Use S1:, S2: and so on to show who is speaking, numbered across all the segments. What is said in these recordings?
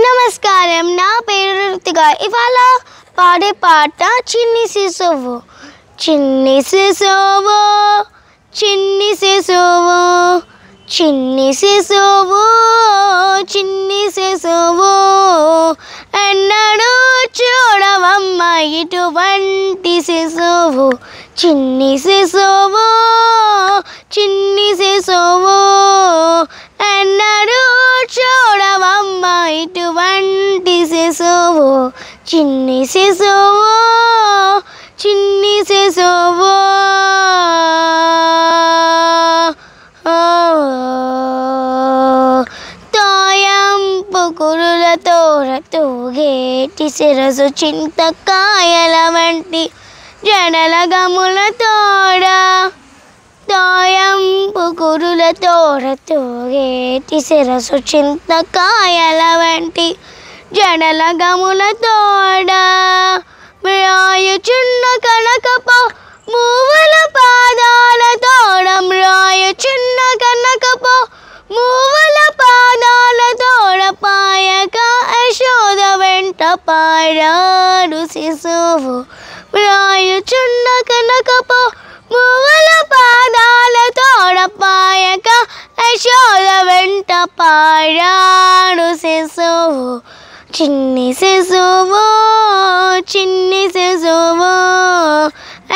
S1: నమస్కారం, నా పేరు రుతిక. ఇవాళ పాడే పాట చిన్ని శిశువు. చిన్ని శిశువు, చిన్ని శిశువు, చిన్ని శిశువు, చిన్ని శిశువు, ఎన్నడూ చూడవమ్మ ఇటువంటి శిశువు. చిన్ని శిశువు, చిన్ని శిశువు, ఎన్నడూ చూడవమ్మ ఇటువంటి శిశువు. చిన్ని శిశువు, చిన్ని శిశువు. తోయంపు కురులతో తూగేటి శిరసు చింతకాయల వంటి జడల గముల తోడా. తోయంపు కురులతో తూగేటి శిరసు చింతకాయల వంటి జడల గముల తోడా. మ్రాయుచున్న కనకపు మూవల పాదాల తోడ. మ్రాయుచున్న కనకపు మూవల పాదాల తోడ. పాయక యశోద వెంట పాడాడు శిశువు. మ్రాయుచున్న కనకపు మూవల పాదాల తోడ. పాయక యశోద వెంట పాడాడు శిశువు. చిన్ని శిశువు, చిన్ని శిశువు,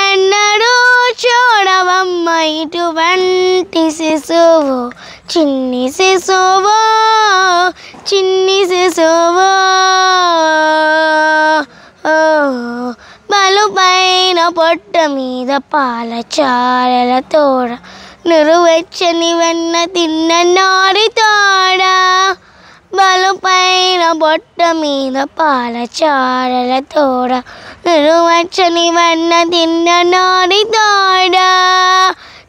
S1: ఎన్నడూ చూడవమ్మ ఇటువంటి శిశువు. చిన్ని శిశువు, చిన్ని శిశువు. బలుపైన పొట్ట మీద పాల చారల తోడ. నురువెచ్చని వెన్న తిన్న నారి తోడ. బలుపైన పొట్ట మీద పాల చారల తోడ. నురువెచ్చని వెన్న తిన్న నారి తోడ.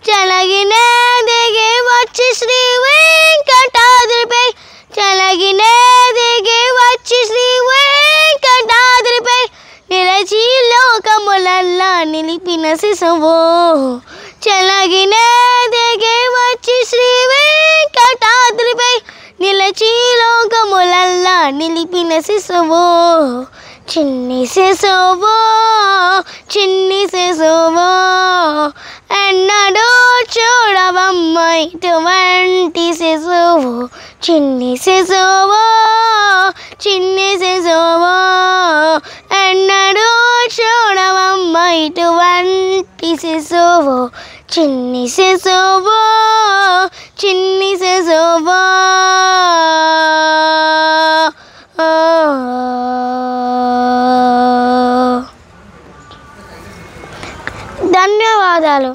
S1: చలగినే దిగి వచ్చి శ్రీ వెంకటాద్రిపై. చలగినే దిగి వచ్చి శ్రీ వెంకటాద్రిపై నిలచి లోకములల్లా నిలిపిన శిశువు. చలగినే దిగి వచ్చి శ్రీ వెంకటాద్రిపై నిలచి లోకములల్లా నిలిపిన శిశువు. చిన్ని శిశువు, చిన్ని శిశువు, ఎన్నడూ చూడవమ్మ ఇటువంటి శిశువు. చిన్ని శిశువు, చిన్ని శిశువు, ఎన్నడూ చూడవమ్మ ఇటువంటి శిశువు. చిన్ని శిశువు, చిన్ని శిశువు. ధన్యవాదాలు.